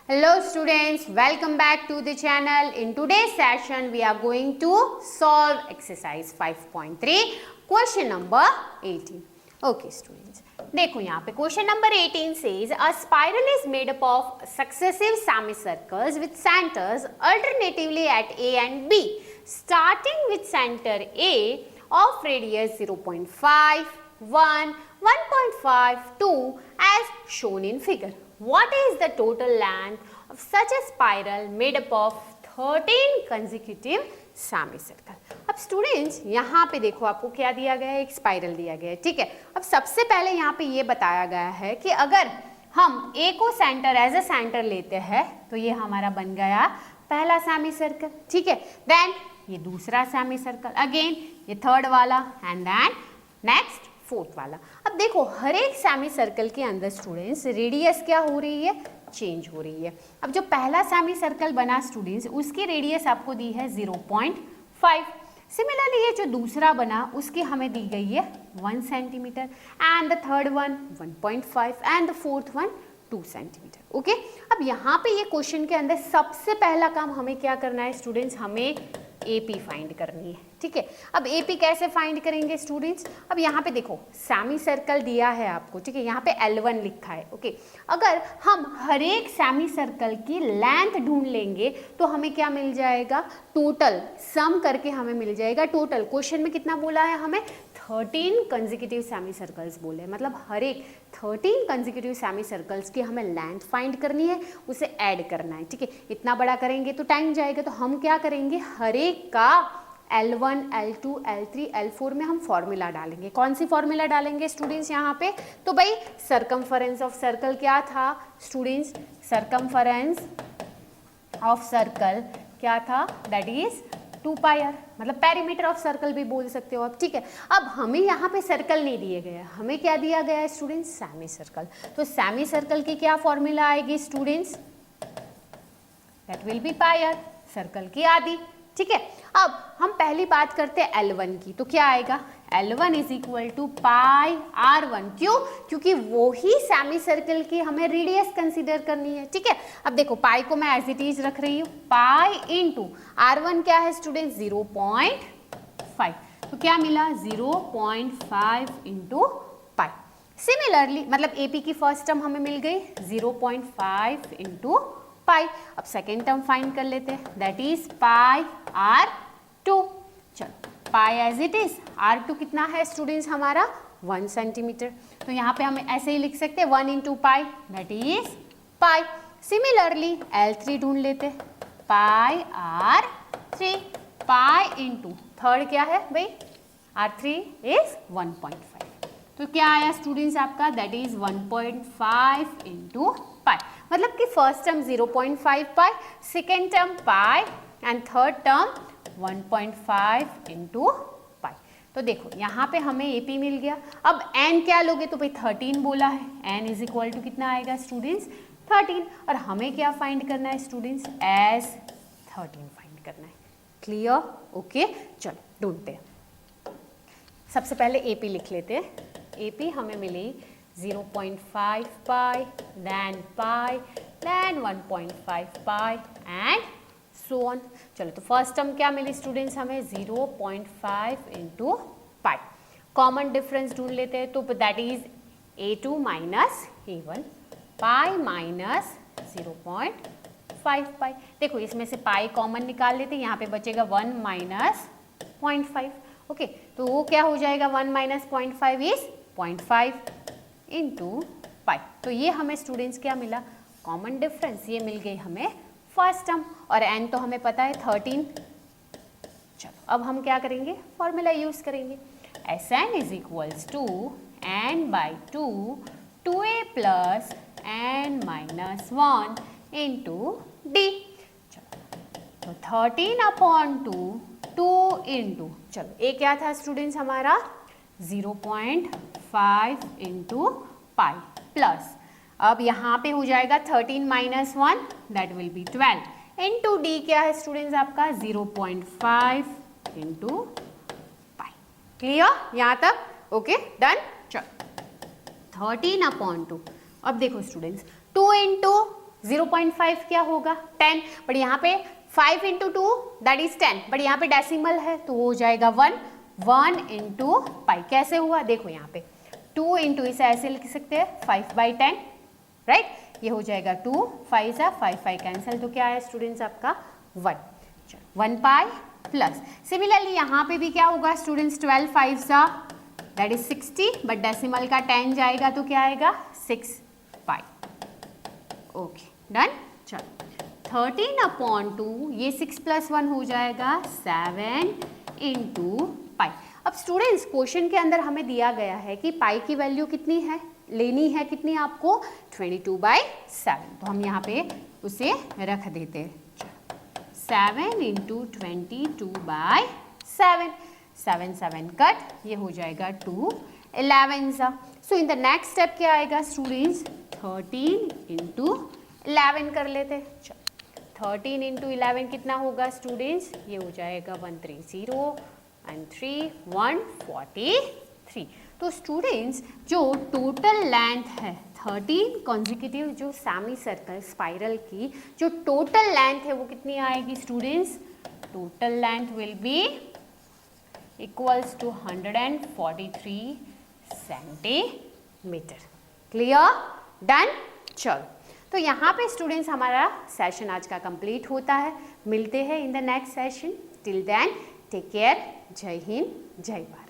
Hello students, welcome back to the channel. In today's session we are going to solve exercise 5.3 question number 18. Okay students, देखो यहाँ पे question number 18 says a spiral is made up of successive semicircles with centers alternatively at A and B, starting with center A of radius 0.5, 1, 1.5, 2 as shown in figure. What is the total length of such a spiral made up of 13 consecutive semicircle? अब students यहाँ पे देखो आपको क्या दिया गया है, एक स्पाइरल दिया गया है, ठीक है। अब सबसे पहले यहाँ पे ये बताया गया है कि अगर हम ए को सेंटर एज ए सेंटर लेते हैं तो ये हमारा बन गया पहला सेमी सर्कल, ठीक है। देन ये दूसरा सेमी सर्कल, अगेन ये थर्ड वाला एंड देन नेक्स्ट फोर्थ वाला। अब देखो हर एक सेमी सर्कल के अंदर स्टूडेंट्स रेडियस क्या हो रही है, चेंज हो रही है। अब जो पहला सेमी सर्कल बना स्टूडेंट्स उसकी रेडियस आपको दी है 0.5। सिमिलरली ये जो दूसरा बना उसकी हमें दी गई है 1 centimetre and the third one 1.5 and the fourth one 2 centimetre. Okay, अब यहाँ पे ये क्वेश्चन के अंदर सबसे पहला काम हमें क्या करना है स्टूडेंट्स, हमें AP फाइंड करनी है, ठीक है। अब AP कैसे फाइंड करेंगे स्टूडेंट्स, अब यहाँ पे देखो सेमी सर्कल दिया है आपको, ठीक है, यहाँ पे L1 लिखा है। ओके, अगर हम हर एक सेमी सर्कल की लेंथ ढूंढ लेंगे तो हमें क्या मिल जाएगा, टोटल सम करके हमें मिल जाएगा टोटल। क्वेश्चन में कितना बोला है हमें, 13 कंसेक्यूटिव सेमी सर्कल्स बोले, मतलब हर एक 13 कंसेक्यूटिव सेमी सर्कल्स की हमें लेंथ फाइंड करनी है, उसे ऐड करना है, ठीक है। इतना बड़ा करेंगे तो टाइम जाएगा, तो हम क्या करेंगे, हर एक का L1, L2, L3, L4 में हम फॉर्मूला डालेंगे। कौन सी फॉर्मूला डालेंगे स्टूडेंट्स यहाँ पे, तो भाई सर्कमफरेंस ऑफ सर्कल क्या था स्टूडेंट्स, सर्कमफरेंस ऑफ सर्कल क्या था, दैट इज 2 पाई, मतलब पेरीमीटर ऑफ सर्कल भी बोल सकते हो आप, ठीक है। अब हमें यहाँ पे सर्कल नहीं दिए गए, हमें क्या दिया गया है स्टूडेंट्स, सेमी सर्कल। तो सेमी सर्कल की क्या फॉर्मूला आएगी students, that will be pi, circle की आधी, ठीक है। अब हम पहली बात करते हैं L1 की, तो क्या आएगा, L1 is equal to pi R1। क्यों, क्योंकि वो ही सेमी सर्कल की हमें रेडियस कंसीडर करनी है, ठीक है। अब देखो पाई को मैं एज इट इज रख रही हूँ, पाई इंटू R1 क्या है स्टूडेंट 0.5, तो क्या मिला 0.5 इंटू पाई। सिमिलरली मतलब AP की फर्स्ट टर्म हमें मिल गई 0.5 इंटू पाई। अब सेकेंड टर्म फाइंड कर लेते हैं, दैट इज पाई R2। चलो पाई एज इट इज, R2 कितना है स्टूडेंट्स हमारा 1 सेंटीमीटर, तो यहाँ पे हम ऐसे ही लिख सकते हैं 1 into pi, that is pi. Similarly L3 ढूंढ लेते हैं, पाई R3, पाई इंटू थर्ड क्या है भाई, R3 इज 1.5, तो क्या आया स्टूडेंट्स आपका, दैट इज 1.5 इंटू पाई। मतलब कि first term 0.5 pi, second term pi and third term 1.5 into pi. तो देखो यहाँ पे हमें AP मिल गया। अब n क्या लोगे, तो भाई 13 बोला है, n इज इक्वल टू कितना आएगा स्टूडेंट्स 13, और हमें क्या फाइंड करना है स्टूडेंट्स, एज 13 फाइंड करना है। क्लियर, ओके, चलो ढूंढते हैं। सबसे पहले AP लिख लेते हैं। AP हमें मिली 0.5 पाई, then 1.5 pi and so on. चलो तो फर्स्ट टर्म क्या मिली स्टूडेंट्स हमें 0.5 इंटू पाई। कॉमन डिफरेंस ढूंढ लेते हैं, तो that is A2 minus A1, pi minus 0.5 पाई। देखो इसमें से पाई कॉमन निकाल लेते हैं, यहाँ पे बचेगा 1 माइनस 0.5। ओके, तो वो क्या हो जाएगा, 1 माइनस 0.5 इज 0.5 इंटू पाई। तो ये हमें स्टूडेंट्स क्या मिला, कॉमन डिफरेंस, ये मिल गई हमें फर्स्ट टर्म, और n तो हमें पता है 13। चलो अब हम क्या करेंगे, फॉर्मूला यूज करेंगे, Sn is equals to n by 2 2a plus n minus 1 into d। चलो तो 13 अपॉन 2 इंटू, चलो ए क्या था स्टूडेंट्स हमारा 0.5 इंटू पाई प्लस, अब यहाँ पे हो जाएगा 13 minus 1, that will be 12 into D क्या है स्टूडेंट्स आपका 0.5 इंटू पाई। क्लियर यहाँ तक, ओके डन। चलो 13 अपॉन 2, अब देखो स्टूडेंट्स 2 इंटू 0.5 क्या होगा 10, बट यहाँ पे 5 इंटू 2 दैट इज 10, बट यहाँ पे डेसिमल है तो हो जाएगा 1 इंटू पाई। कैसे हुआ देखो यहाँ पे 2 इंटू, इसे ऐसे लिख सकते हैं 5/10, राइट, ये हो जाएगा 2, 5 सा 5 कैंसिल, तो क्या है स्टूडेंट्स आपका 1, 1 पाई प्लस। सिमिलरली यहाँ पे भी क्या होगा स्टूडेंट्स 12 5 सा दैट इज 60, बट डेसिमल का 10 जाएगा तो क्या आएगा 6 पाई। Okay done. चलो 13/2, ये 6 + 1 हो जाएगा 7 इंटू पाई। अब स्टूडेंट्स क्वेश्चन के अंदर हमें दिया गया है कि पाई की वैल्यू कितनी है, लेनी है कितनी आपको 22/7, तो हम यहाँ पे उसे रख देते हैं 7 इंटू 22/7, 7 7 कट, ये हो जाएगा 2 11 सा। सो इन द नेक्स्ट स्टेप क्या आएगा स्टूडेंट्स 13 इंटू 11 कर लेते। 13 इंटू 11 कितना होगा स्टूडेंट्स, ये हो जाएगा 130 एंड 3 143। तो स्टूडेंट्स जो टोटल लेंथ है 13 कॉन्जिक्यूटिव जो सेमी सर्कल स्पाइरल की जो टोटल लेंथ है वो कितनी आएगी students, total length will be equals to 143 centimetre. Clear, done. चलो तो यहाँ पे स्टूडेंट्स हमारा सेशन आज का कंप्लीट होता है। मिलते हैं in the next session. Till then take care. जय हिंद, जय भारत।